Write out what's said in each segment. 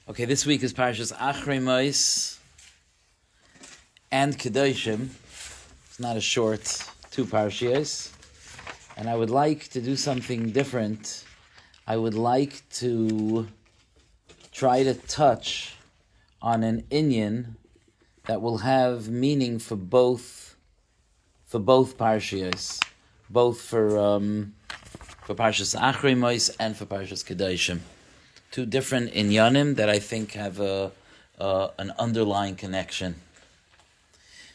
Okay, this week is Parshas Achrei Mos and Kedoshim. It's not a short two parshas. And I would like to do something different. I would like to try to touch on an inyan that will have meaning for both parshas, both for Parshas Achrei Mos and for Parshas Kedoshim. Two different inyanim that I think have an underlying connection.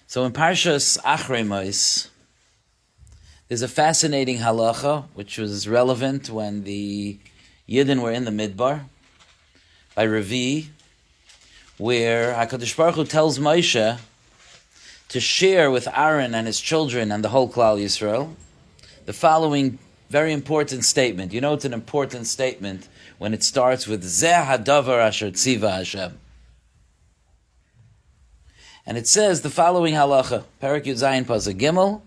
So in Parshas Achrei Mos, there's a fascinating halacha which was relevant when the Yidden were in the Midbar by Rabbi, where HaKadosh Baruch Hu tells Moshe to share with Aaron and his children and the whole Klal Yisrael the following very important statement. You know it's an important statement when it starts with Zeh hadavar asher tziva Hashem. And it says the following halacha, Perek Yud Zayin Pasuk Gimel.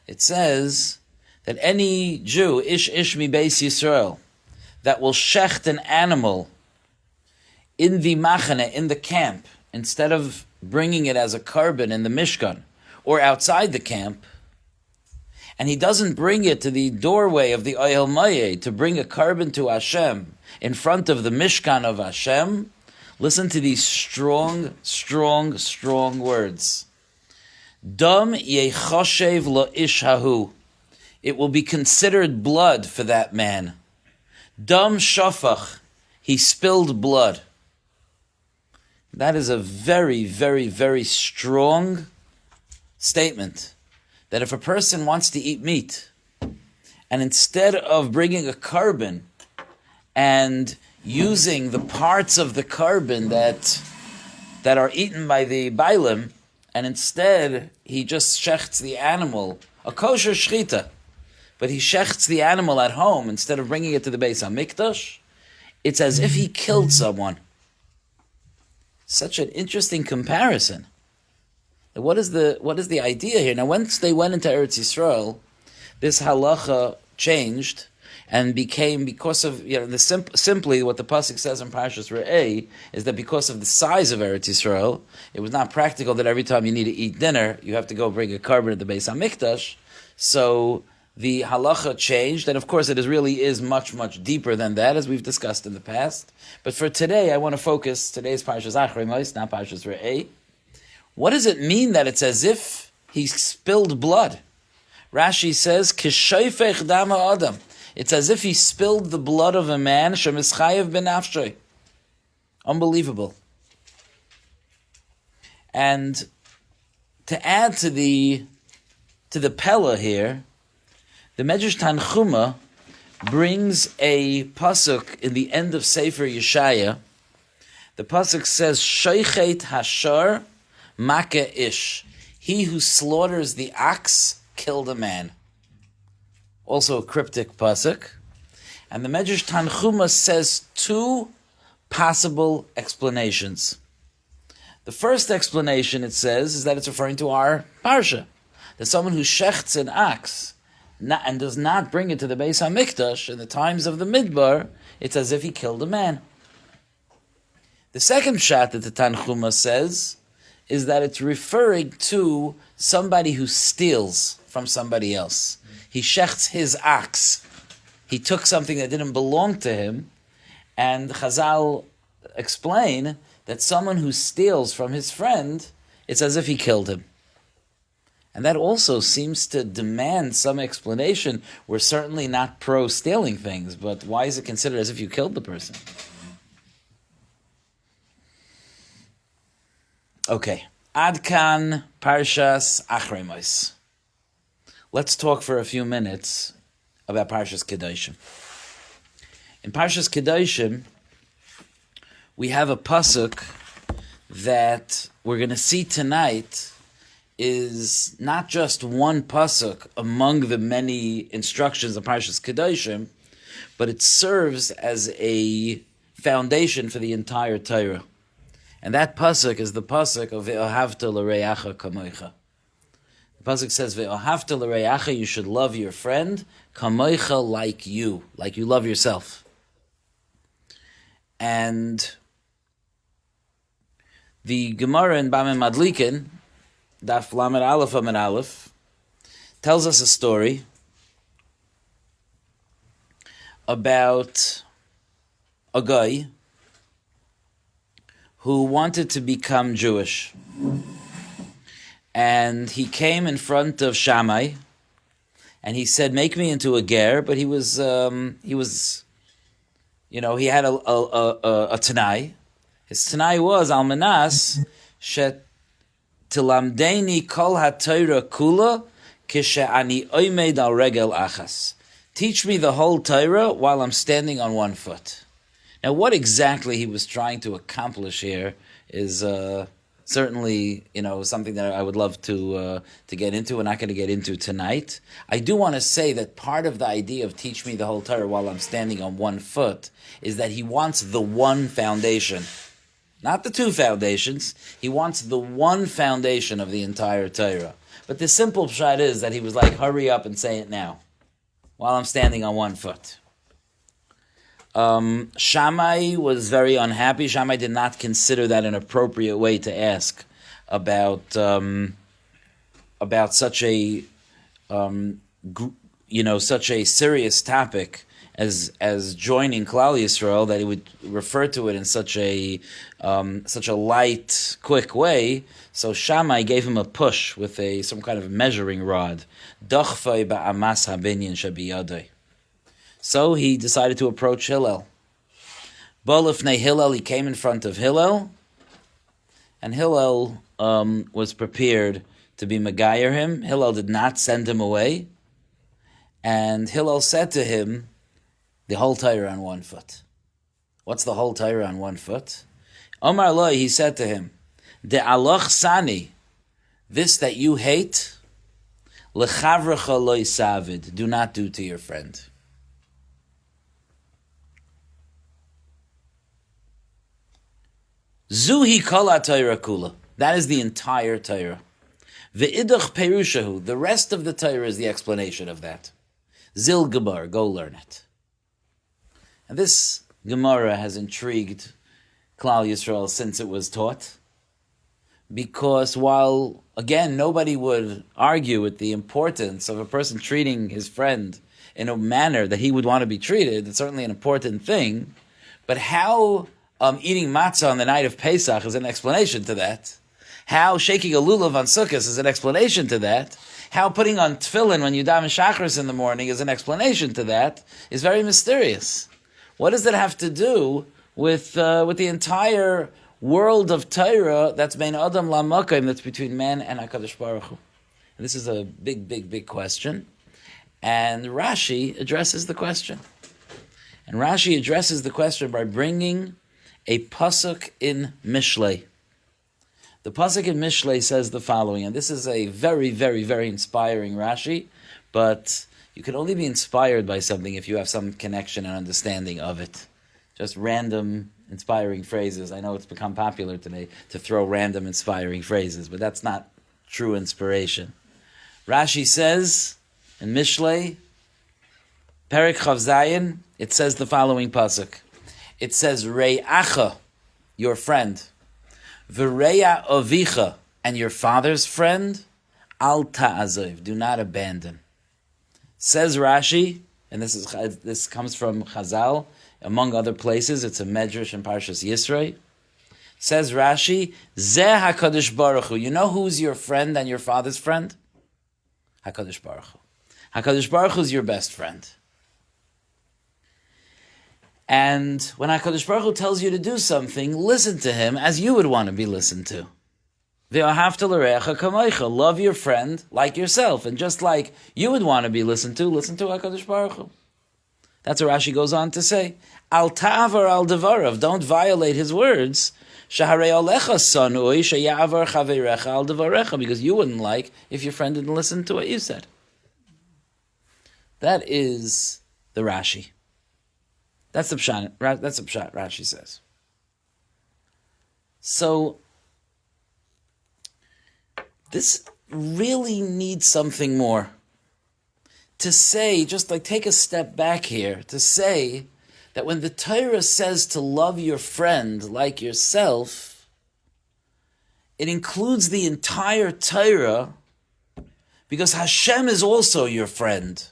It says that any Jew, ish mi beis Yisrael, that will shecht an animal in the machane, in the camp, instead of bringing it as a korban in the Mishkan, or outside the camp, and he doesn't bring it to the doorway of the Ohel Moed to bring a korban to Hashem in front of the Mishkan of Hashem, listen to these strong words. Dam yechoshev lo ish hahu. It will be considered blood for that man. Dam shafach. He spilled blood. That is a very strong statement. That if a person wants to eat meat, and instead of bringing a korban and using the parts of the korban that are eaten by the bailim, and instead he just shechts the animal, a kosher shchita, but he shechts the animal at home instead of bringing it to the Beis HaMikdash, it's as if he killed someone. Such an interesting comparison. What is the idea here? Now, once they went into Eretz Yisrael, this halacha changed and became, because of simply what the pasuk says in Parshas Re'eh is that because of the size of Eretz Yisrael, it was not practical that every time you need to eat dinner, you have to go bring a korban at the Beis HaMikdash. So the halacha changed, and of course it really is much deeper than that, as we've discussed in the past. But for today, I want to focus, today's Parshas Achrei Mos, not Parshas Re'eh. What does it mean that it's as if he spilled blood? Rashi says, Kishoifech dam ha'adam. It's as if he spilled the blood of a man, shemischayev b'nafshay. Unbelievable. And to add to the Pella here, the Medrash Tanchuma brings a pasuk in the end of Sefer Yeshaya. The pasuk says, Shoichet hashar Makeh ish. He who slaughters the ox killed a man. Also a cryptic pasuk. And the Medrash Tanchuma says two possible explanations. The first explanation, it says, is that it's referring to our parsha. That someone who shechts an ox and does not bring it to the Beis HaMikdash in the times of the Midbar, it's as if he killed a man. The second shot that the Tanchuma says is that it's referring to somebody who steals from somebody else. He shechts his ox. He took something that didn't belong to him, and Chazal explain that someone who steals from his friend, it's as if he killed him. And that also seems to demand some explanation. We're certainly not pro-stealing things, but why is it considered as if you killed the person? Okay, Ad Kan Parshas Achrei Mos. Let's talk for a few minutes about Parshas Kedoshim. In Parshas Kedoshim, we have a pasuk that we're going to see tonight is not just one pasuk among the many instructions of Parshas Kedoshim, but it serves as a foundation for the entire Torah. And that pasuk is the pasuk of Ve'ohavta l'reacha kamoicha. The pasuk says, Ve'ohavta l'reacha, you should love your friend, kamoicha, like you love yourself. And The Gemara in Bamim Madlikin, Daf Lamed Aleph Amid Aleph, tells us a story about a guy who wanted to become Jewish. And he came in front of Shammai, and he said, "Make me into a ger." But he had a Tanai. His Tanai was Almanas Shet Tilamdeni Kol HaTorah Kula Kishe'ani Oimed Al Regel Achas. Teach me the whole Torah while I'm standing on one foot. Now, what exactly he was trying to accomplish here is certainly, something that I would love to get into. We're not going to get into tonight. I do want to say that part of the idea of teach me the whole Torah while I'm standing on one foot is that he wants the one foundation. Not the two foundations. He wants the one foundation of the entire Torah. But the simple pshat is that he was like, hurry up and say it now, while I'm standing on one foot. Shammai was very unhappy. Shammai did not consider that an appropriate way to ask about such a such a serious topic as joining Klal Yisrael, that he would refer to it in such a light, quick way. So Shammai gave him a push with some kind of measuring rod. Dachfei ba'amas habinyan shabiyadei. So he decided to approach Hillel. Bolifnei Hillel, he came in front of Hillel, and Hillel was prepared to be Megayer him. Hillel did not send him away, and Hillel said to him, the whole Torah on one foot. What's the whole Torah on one foot? Omar Loi, he said to him, De aloch sani, this that you hate, lechavrecha loy savid, do not do to your friend. Zuhi kol ha-Torah kula. That is the entire Torah. Ve'idach perushahu. The rest of the Torah is the explanation of that. Zil Gemara, go learn it. And this Gemara has intrigued Klal Yisrael since it was taught, because while, again, nobody would argue with the importance of a person treating his friend in a manner that he would want to be treated, it's certainly an important thing, but how eating matzah on the night of Pesach is an explanation to that. How shaking a lulav on Sukkot is an explanation to that. How putting on tefillin when you daven shachris in the morning is an explanation to that. Is very mysterious. What does that have to do with the entire world of Torah that's bein Adam la'makom, that's between man and HaKadosh Baruch Hu? And this is a big, big, big question. And Rashi addresses the question. And Rashi addresses the question by bringing a pasuk in Mishlei. The pasuk in Mishlei says the following, and this is a very, very, very inspiring Rashi, but you can only be inspired by something if you have some connection and understanding of it. Just random inspiring phrases. I know it's become popular today to throw random inspiring phrases, but that's not true inspiration. Rashi says in Mishlei, Perek Chav Zayin, it says the following pasuk. It says, Re'acha, your friend, V're'a ovicha, and your father's friend, Al ta'aziv, do not abandon. Says Rashi, and this comes from Chazal, among other places, it's a medrash in Parshas Yisrei. Says Rashi, Zeh HaKadosh Baruch Hu. You know who's your friend and your father's friend? HaKadosh Baruch Hu. HaKadosh Baruch Hu is your best friend. And when HaKadosh Baruch Hu tells you to do something, listen to him as you would want to be listened to. Ve'ahavta l'reacha kamoicha. Love your friend like yourself. And just like you would want to be listened to, listen to HaKadosh Baruch Hu. That's what Rashi goes on to say. Al ta'avar al devarav. Don't violate his words. Shaharei olecha sanui sheyavar chaverecha al devarecha. Because you wouldn't like if your friend didn't listen to what you said. That is the Rashi. That's the pshat. That's the pshat, Rashi says. So, this really needs something more. To say, just like take a step back here, to say that when the Torah says to love your friend like yourself, it includes the entire Torah, because Hashem is also your friend.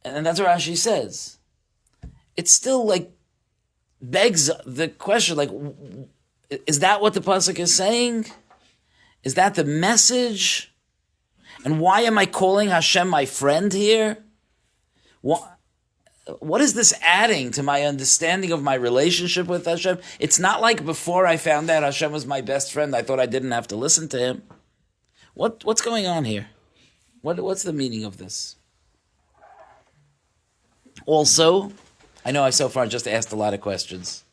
And that's what Rashi says. It still like begs the question, like, is that what the pasuk is saying? Is that the message? And why am I calling Hashem my friend here? What is this adding to my understanding of my relationship with Hashem? It's not like before I found out Hashem was my best friend, I thought I didn't have to listen to him. What's going on here? What's the meaning of this? Also, I know I so far just asked a lot of questions.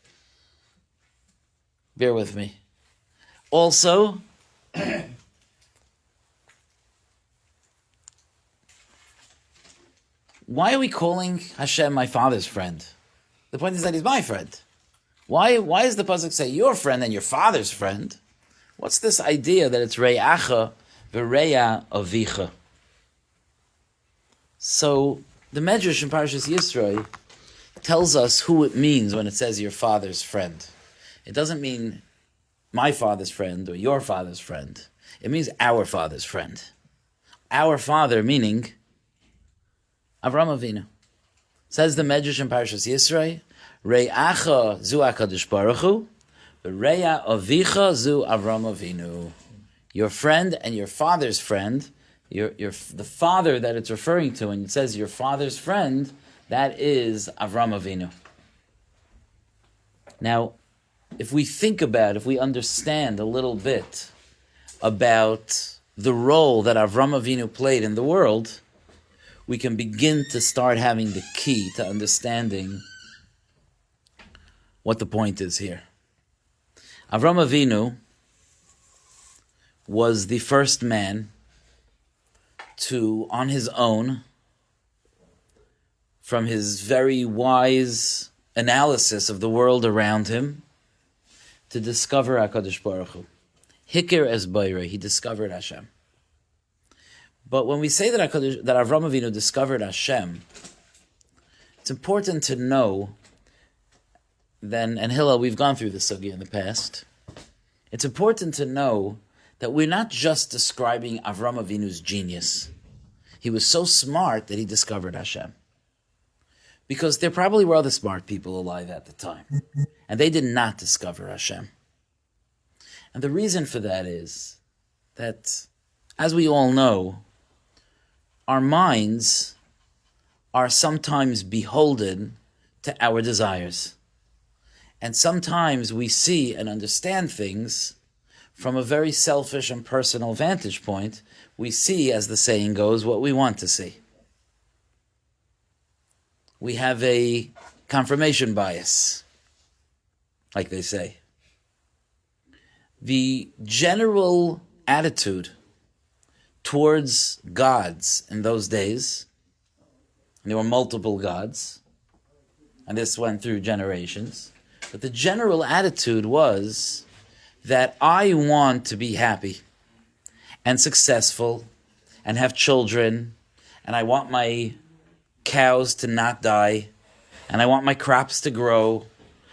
Bear with me. Also, why are we calling Hashem my father's friend? The point is that he's my friend. Why does the pasuk say your friend and your father's friend? What's this idea that it's Re'acha v'Reya Avicha? So the Medrash in Parashas Yisro tells us who it means when it says your father's friend. It doesn't mean my father's friend or your father's friend. It means our father's friend. Our father meaning Avraham Avinu. Says the Medrash in Parashas Yisro, Re'acha zu HaKadosh Baruch Hu, V'Reya Avicha zu Avraham Avinu. Your friend and your father's friend, the father that it's referring to, and it says your father's friend, that is Avraham Avinu. Now, if we understand a little bit about the role that Avraham Avinu played in the world, we can begin to start having the key to understanding what the point is here. Avraham Avinu was the first man to, on his own, from his very wise analysis of the world around him, to discover HaKadosh Baruch Hu. Hikir es Bayrei, he discovered Hashem. But when we say that Avraham Avinu discovered Hashem, it's important to know, then, and Hillel, we've gone through this sugya in the past, it's important to know that we're not just describing Avraham Avinu's genius. He was so smart that he discovered Hashem. Because there probably were other smart people alive at the time, and they did not discover Hashem. And the reason for that is that, as we all know, our minds are sometimes beholden to our desires. And sometimes we see and understand things from a very selfish and personal vantage point. We see, as the saying goes, what we want to see. We have a confirmation bias, like they say. The general attitude towards gods in those days, and there were multiple gods, and this went through generations, but the general attitude was that I want to be happy and successful and have children, and I want my cows to not die, and I want my crops to grow,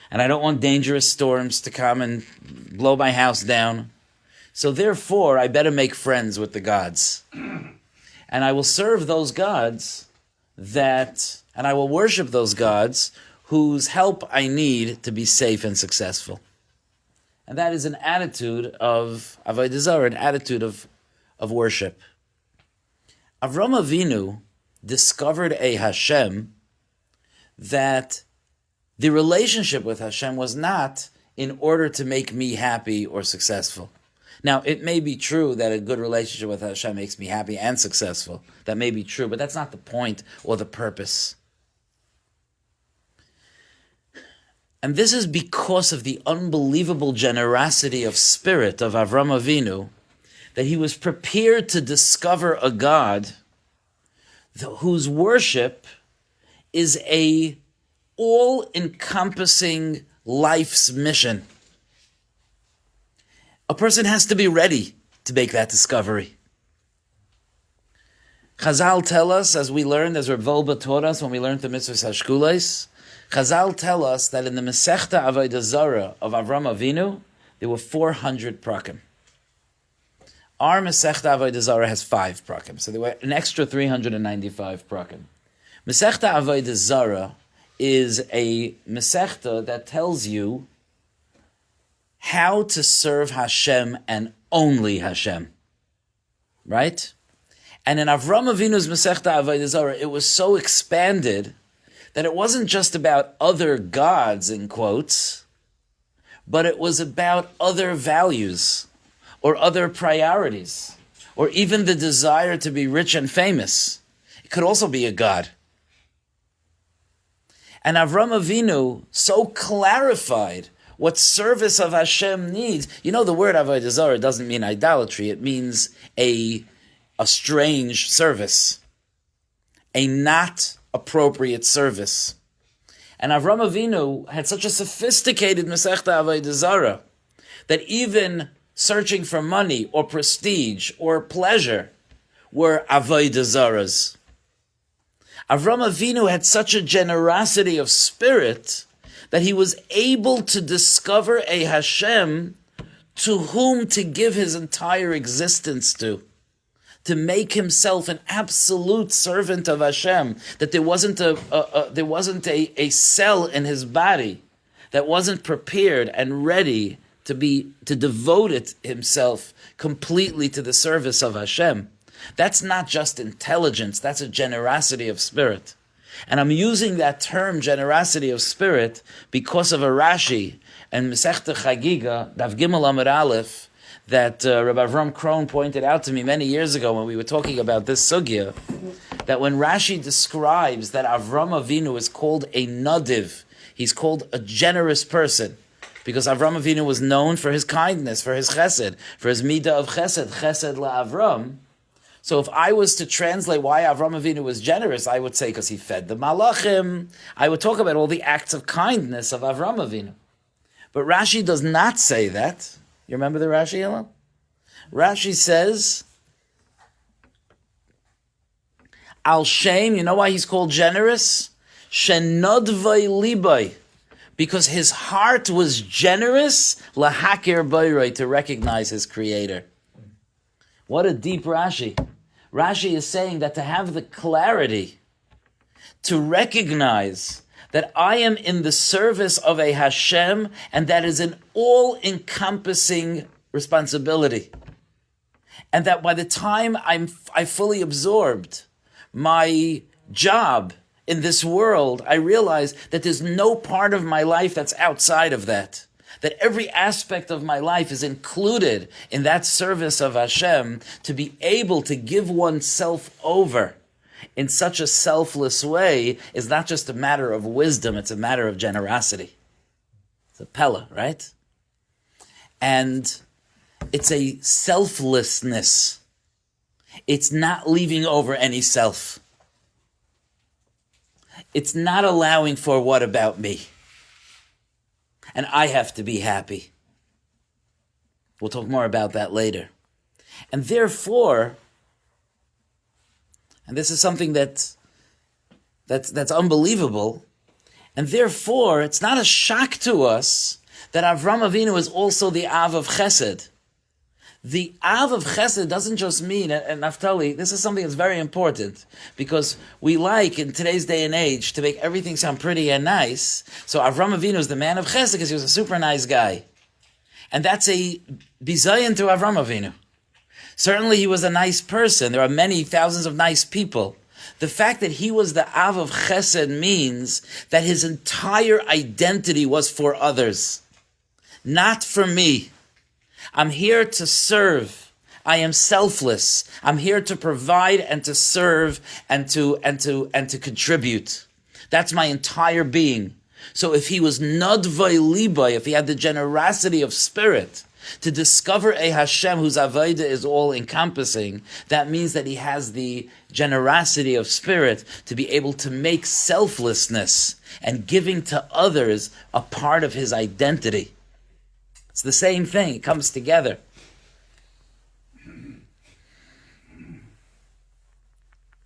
and I don't want dangerous storms to come and blow my house down. So therefore, I better make friends with the gods. And I will serve those gods and I will worship those gods whose help I need to be safe and successful. And that is an attitude of Avodah Zarah, an attitude of worship. Avraham Avinu discovered a Hashem that the relationship with Hashem was not in order to make me happy or successful. Now, it may be true that a good relationship with Hashem makes me happy and successful. That may be true, but that's not the point or the purpose. And this is because of the unbelievable generosity of spirit of Avraham Avinu, that he was prepared to discover a God whose worship is a all-encompassing life's mission. A person has to be ready to make that discovery. Chazal tell us, as we learned, as Reb Volba taught us when we learned the mitzvahs hashkules, Chazal tell us that in the Masechta Avodah Zarah of Avraham Avinu, there were 400 prakim. Our Masechta Avodah Zarah has 5 prakim, so there were an extra 395 prakim. Masechta Avodah Zarah is a Masechta that tells you how to serve Hashem and only Hashem. Right? And in Avram Avinu's Masechta Avodah Zarah, it was so expanded that it wasn't just about other gods, in quotes, but it was about other values, or other priorities, or even the desire to be rich and famous. It could also be a god. And Avram Avinu so clarified what service of Hashem needs. You know, the word Avodah Zarah doesn't mean idolatry. It means a strange service, a not appropriate service. And Avram Avinu had such a sophisticated Masechta Avodah Zarah that even searching for money or prestige or pleasure were Avodah Zarahs. Avram Avinu had such a generosity of spirit that he was able to discover a Hashem to whom to give his entire existence to make himself an absolute servant of Hashem, that there wasn't a cell in his body that wasn't prepared and ready to devote it himself completely to the service of Hashem. That's not just intelligence, that's a generosity of spirit. And I'm using that term, generosity of spirit, because of a Rashi and Masechta Chagiga, Daf Gimel Amud Aleph, that Rabbi Avram Krohn pointed out to me many years ago when we were talking about this sugya, that when Rashi describes that Avram Avinu is called a nadiv, he's called a generous person, because Avram Avinu was known for his kindness, for his chesed, for his midah of chesed, chesed la'Avram. So if I was to translate why Avram Avinu was generous, I would say because he fed the malachim. I would talk about all the acts of kindness of Avram Avinu. But Rashi does not say that. You remember the Rashi, Hillel? Rashi says, Al Shem, you know why he's called generous? Shenodvay libay. Because his heart was generous, lahakir bayroi, to recognize his creator. What a deep Rashi. Rashi is saying that to have the clarity to recognize that I am in the service of a Hashem, and that is an all-encompassing responsibility. And that by the time I fully absorbed my job in this world, I realize that there's no part of my life that's outside of that. That every aspect of my life is included in that service of Hashem, to be able to give oneself over in such a selfless way is not just a matter of wisdom, it's a matter of generosity. It's a pella, right? And it's a selflessness. It's not leaving over any self. It's not allowing for what about me? And I have to be happy. We'll talk more about that later. And therefore, and this is something that's unbelievable, and therefore it's not a shock to us that Avram Avinu is also the Av of Chesed. The Av of Chesed doesn't just mean, and Naftali, this is something that's very important, because we like, in today's day and age, to make everything sound pretty and nice. So Avram Avinu is the man of Chesed because he was a super nice guy. And that's a bizayon to Avram Avinu. Certainly he was a nice person. There are many thousands of nice people. The fact that he was the Av of Chesed means that his entire identity was for others, not for me. I'm here to serve. I am selfless. I'm here to provide and to serve and to contribute. That's my entire being. So if he was nadvai libay, if he had the generosity of spirit to discover a Hashem whose avodah is all encompassing, that means that he has the generosity of spirit to be able to make selflessness and giving to others a part of his identity. It's the same thing. It comes together.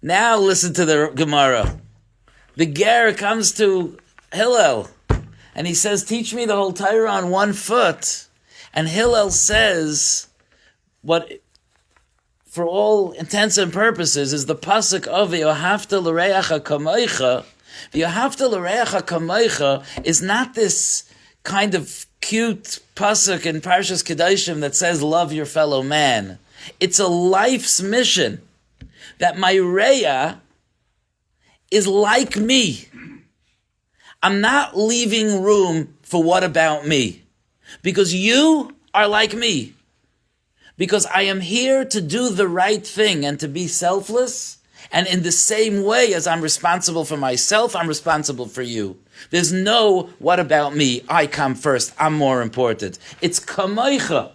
Now listen to the Gemara. The Ger comes to Hillel and he says, teach me the whole Torah on 1 foot. And Hillel says what, for all intents and purposes, is the pasuk of V'yohavta l'reacha kamoicha. V'yohavta l'reacha kamoicha is not this kind of cute pasuk in Parshas Kedoshim that says love your fellow man. It's a life's mission that my reya is like me. I'm not leaving room for what about me, because you are like me. Because I am here to do the right thing and to be selfless, and in the same way as I'm responsible for myself, I'm responsible for you. There's no what about me, I come first, I'm more important. It's kamoicha.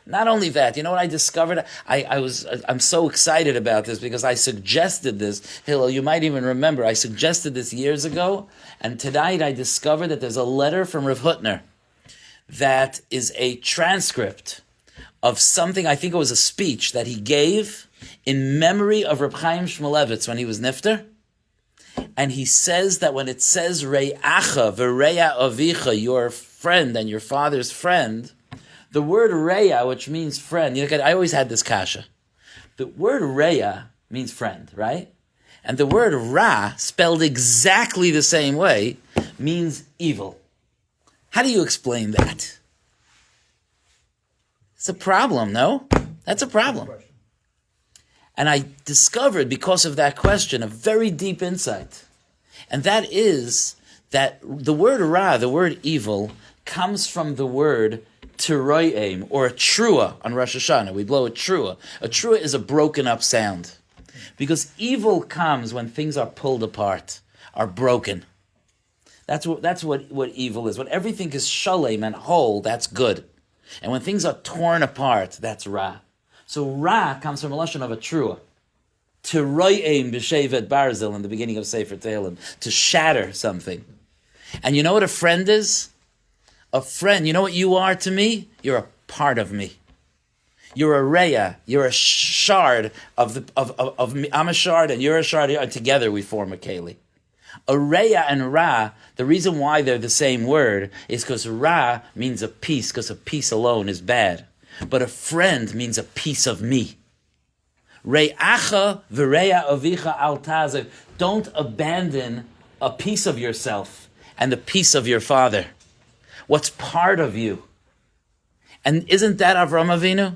Not only that, you know what I discovered? I'm so excited about this because I suggested this. Hillel, you might even remember, I suggested this years ago, and tonight I discovered that there's a letter from Rav Hutner that is a transcript of something, I think it was a speech that he gave in memory of Reb Chaim Shmulevitz when he was nifter. And he says that when it says Re'acha v'reya avicha, your friend and your father's friend, the word reya, which means friend, you know, I always had this kasha. The word reya means friend, right? And the word ra, spelled exactly the same way, means evil. How do you explain that? It's a problem, no? That's a problem. And I discovered, because of that question, a very deep insight. And that is that the word ra, the word evil, comes from the word teroyim, or a trua on Rosh Hashanah. We blow a trua. A trua is a broken up sound. Because evil comes when things are pulled apart, are broken. That's what evil is. When everything is shalem and whole, that's good. And when things are torn apart, that's ra. So ra comes from a lashon of a trua. Teroyim b'shevet barzil in the beginning of Sefer Tehillim. To shatter something. And you know what a friend is? A friend, you know what you are to me? You're a part of me. You're a reya. You're a shard of me. I'm a shard and you're a shard, and together we form a keli. A reya and ra, the reason why they're the same word is because ra means a piece, because a piece alone is bad. But a friend means a piece of me. Re'acha v'reya avicha al tazev. Don't abandon a piece of yourself and the piece of your father. What's part of you. And isn't that Avram Avinu?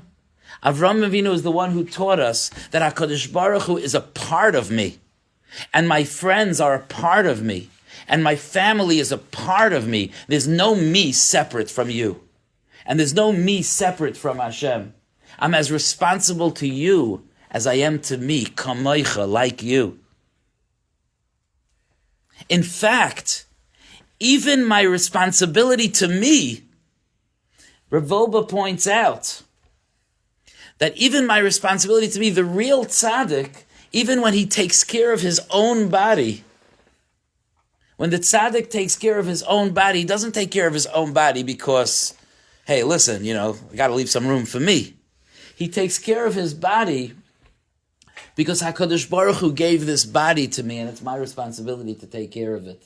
Avram Avinu is the one who taught us that HaKadosh Baruch Hu is a part of me. And my friends are a part of me. And my family is a part of me. There's no me separate from you. And there's no me separate from Hashem. I'm as responsible to you as I am to me, kamoicha, like you. In fact, even my responsibility to me, Rav Wolbe points out that even my responsibility to me, the real tzaddik, even when he takes care of his own body, when the tzaddik takes care of his own body, he doesn't take care of his own body because, hey, listen, I got to leave some room for me. He takes care of his body because HaKadosh Baruch Hu gave this body to me, and it's my responsibility to take care of it.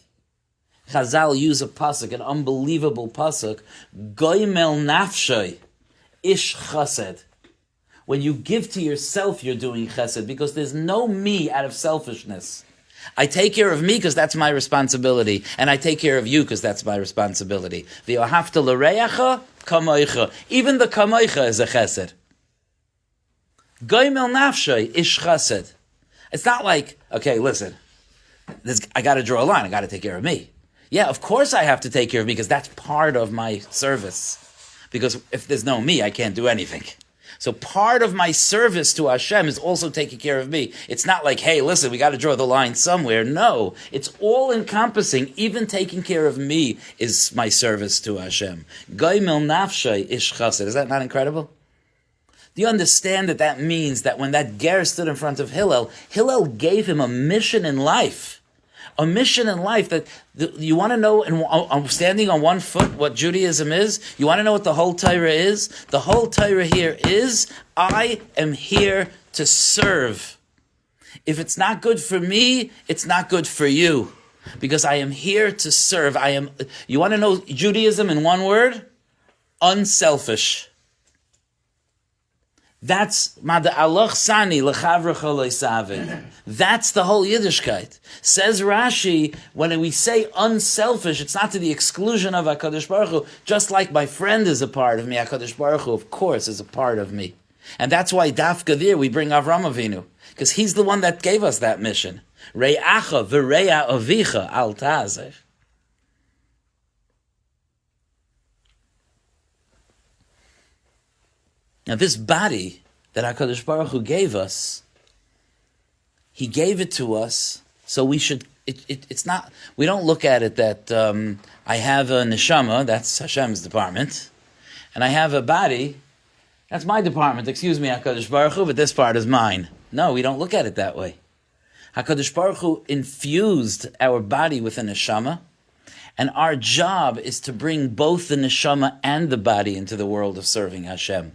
Chazal use a pasuk, an unbelievable pasuk, goymel nafshay, ish chesed. When you give to yourself, you're doing chesed, because there's no me out of selfishness. I take care of me because that's my responsibility, and I take care of you because that's my responsibility. V'yohavta l'reacha kamoicha. Even the kamoicha is a chesed. Goymel nafshay, ish chesed. It's not like, okay, listen, I got to draw a line, I got to take care of me. Yeah, of course I have to take care of me because that's part of my service. Because if there's no me, I can't do anything. So part of my service to Hashem is also taking care of me. It's not like, hey, listen, we got to draw the line somewhere. No, it's all encompassing. Even taking care of me is my service to Hashem. Goymel nafshay ish chassid. Is that not incredible? Do you understand that means that when that ger stood in front of Hillel, Hillel gave him a mission in life. A mission in life that you want to know, and I'm standing on one foot, what Judaism is. You want to know what the whole Torah is? The whole Torah here is, I am here to serve. If it's not good for me, it's not good for you. Because I am here to serve. You want to know Judaism in one word? unselfish. That's Mada'alach Sani L'chavrecha Lo'isavin. That's the whole Yiddishkeit. Says Rashi, when we say unselfish, it's not to the exclusion of HaKadosh Baruch Hu. Just like my friend is a part of me, HaKadosh Baruch Hu, of course, is a part of me. And that's why Dafka there we bring Avram Avinu, because he's the one that gave us that mission. Re'acha v're'a avicha al ta'azeh. Now this body that HaKadosh Baruch Hu gave us, He gave it to us, so we should, it's not, we don't look at it that I have a neshama, that's Hashem's department, and I have a body, that's my department, excuse me HaKadosh Baruch Hu, but this part is mine. No, we don't look at it that way. HaKadosh Baruch Hu infused our body with a neshama, and our job is to bring both the neshama and the body into the world of serving Hashem.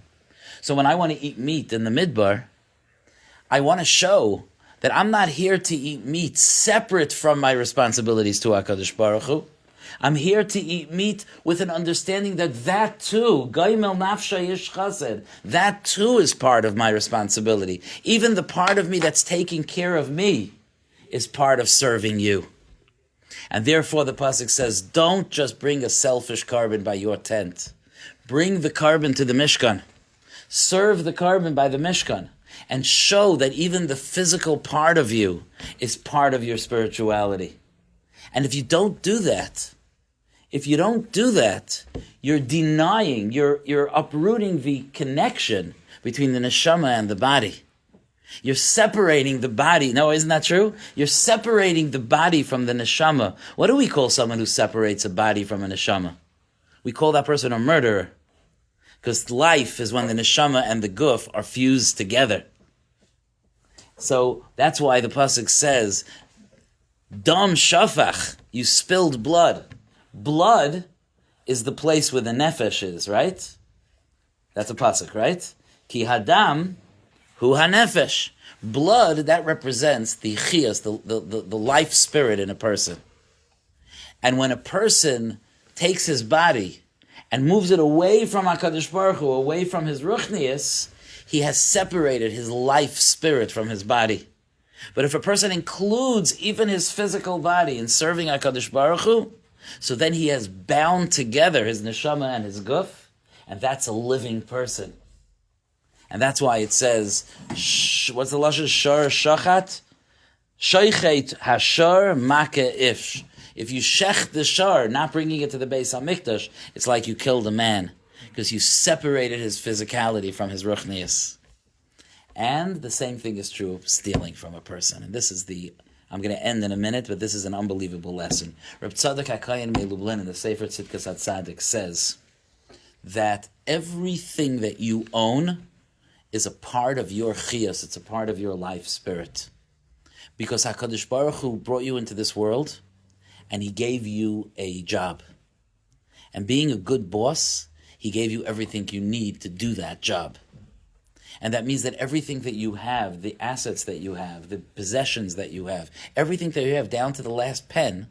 So when I want to eat meat in the midbar, I want to show that I'm not here to eat meat separate from my responsibilities to HaKadosh Baruch Hu. I'm here to eat meat with an understanding that that too, Gaimel Nafsha Yish Chesed, that too is part of my responsibility. Even the part of me that's taking care of me is part of serving you. And therefore the pasuk says, don't just bring a selfish carbon by your tent. Bring the carbon to the Mishkan. Serve the carbon by the Mishkan and show that even the physical part of you is part of your spirituality. And if you don't do that, you're denying, you're uprooting the connection between the neshama and the body. You're separating the body. No, isn't that true? You're separating the body from the neshama. What do we call someone who separates a body from a neshama? We call that person a murderer. Because life is when the neshama and the guf are fused together. So that's why the pasuk says, Dam shafach, you spilled blood. Blood is the place where the nefesh is, right? That's a pasuk, right? Ki hadam hu hanefesh. Blood, that represents the chiyas, the life spirit in a person. And when a person takes his body and moves it away from HaKadosh Baruch Hu, away from his ruchnius, he has separated his life spirit from his body. But if a person includes even his physical body in serving HaKadosh Baruch Hu, so then he has bound together his neshama and his guf, and that's a living person. And that's why it says, what's the lashon? Shor shachat? Shoichet hashor makeh ifsh. If you shech the shar, not bringing it to the Beis HaMikdash, it's like you killed a man, because you separated his physicality from his ruchnius. And the same thing is true of stealing from a person. And this is I'm going to end in a minute, but this is an unbelievable lesson. Reb Tzadok HaKayin Melublin in the Sefer Tzidkas HaTzadik says that everything that you own is a part of your chiyas, it's a part of your life spirit. Because HaKadosh Baruch Hu brought you into this world, and He gave you a job. And being a good boss, He gave you everything you need to do that job. And that means that everything that you have, the assets that you have, the possessions that you have, everything that you have down to the last pen,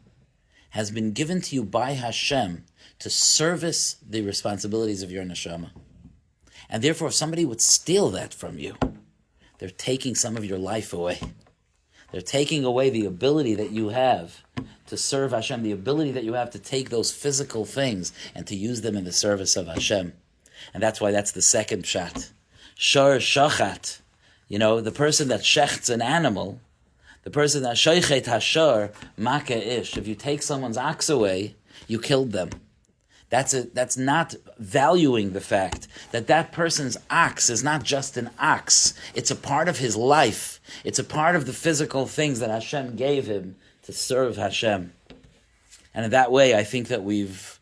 has been given to you by Hashem to service the responsibilities of your neshama. And therefore, if somebody would steal that from you, they're taking some of your life away. They're taking away the ability that you have to serve Hashem, the ability that you have to take those physical things and to use them in the service of Hashem. And that's why that's the second pshat. Shor shachat. The person that shechts an animal, the person that shoichet hashor makeh ish. If you take someone's ox away, you killed them. That's not valuing the fact that that person's ox is not just an ox. It's a part of his life. It's a part of the physical things that Hashem gave him to serve Hashem. And in that way, I think that we've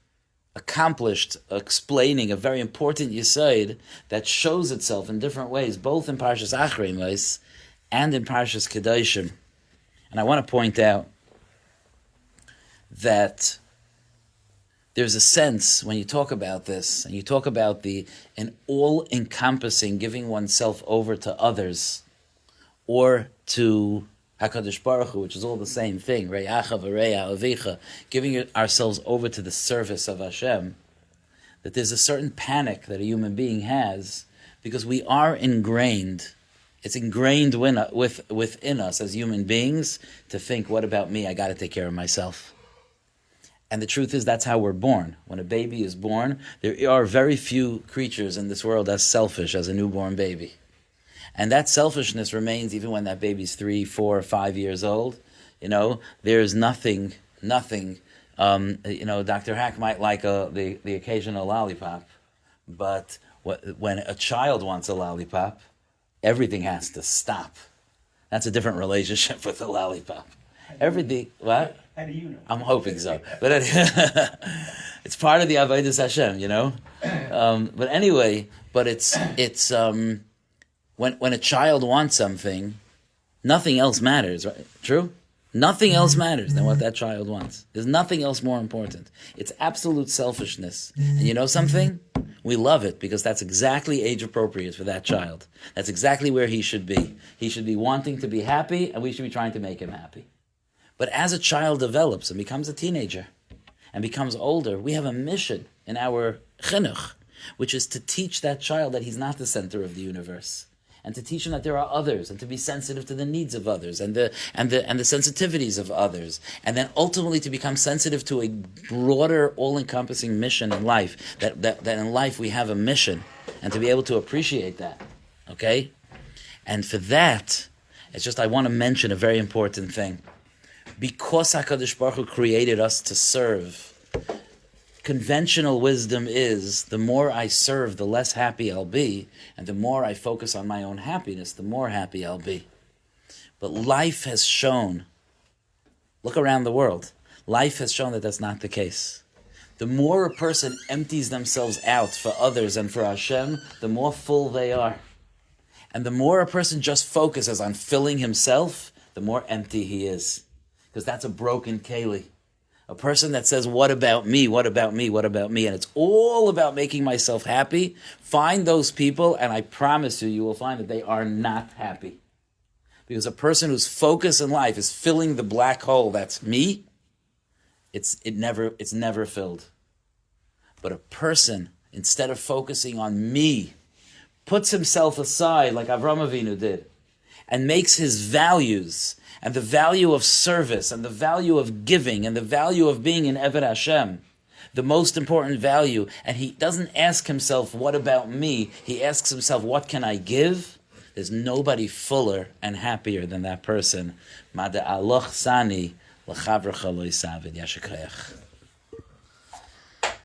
accomplished explaining a very important yesod that shows itself in different ways, both in Parshas Achrei Mos and in Parshas Kedoshim. And I want to point out that there's a sense when you talk about this, and you talk about an all-encompassing giving oneself over to others, or to HaKadosh Baruch Hu, which is all the same thing, Re'acha v're'a avicha, giving ourselves over to the service of Hashem. that there's a certain panic that a human being has because we are ingrained. It's ingrained within us as human beings to think, what about me? I got to take care of myself. And the truth is, that's how we're born. When a baby is born, there are very few creatures in this world as selfish as a newborn baby. And that selfishness remains even when that baby's 3, 4, 5 years old. There's nothing. Dr. Hack might like the occasional lollipop, but when a child wants a lollipop, everything has to stop. That's a different relationship with the lollipop. Everything, what? How do you know? I'm hoping so. But it's part of the Avodas Hashem, But anyway, it's when a child wants something, nothing else matters, right? True? Nothing else matters than what that child wants. There's nothing else more important. It's absolute selfishness. And you know something? We love it because that's exactly age appropriate for that child. That's exactly where he should be. He should be wanting to be happy, and we should be trying to make him happy. But as a child develops and becomes a teenager and becomes older, we have a mission in our chinuch, which is to teach that child that he's not the center of the universe, and to teach him that there are others, and to be sensitive to the needs of others and the sensitivities of others, and then ultimately to become sensitive to a broader, all-encompassing mission in life. That in life we have a mission, and to be able to appreciate that. Okay, and for that, I want to mention a very important thing. Because HaKadosh Baruch Hu created us to serve, conventional wisdom is the more I serve, the less happy I'll be, and the more I focus on my own happiness, the more happy I'll be. But life has shown, look around the world, life has shown that that's not the case. The more a person empties themselves out for others and for Hashem, the more full they are. And the more a person just focuses on filling himself, the more empty he is. Because that's a broken keli. A person that says, what about me, what about me, what about me? And it's all about making myself happy. Find those people, and I promise you will find that they are not happy. Because a person whose focus in life is filling the black hole that's me, it's never filled. But a person, instead of focusing on me, puts himself aside like Avraham Avinu did, and makes his values and the value of service, and the value of giving, and the value of being an Eved Hashem, the most important value. And he doesn't ask himself, what about me? He asks himself, what can I give? There's nobody fuller and happier than that person. Mada aloch sani l'chavrecha lo yisavid. Yashikayach.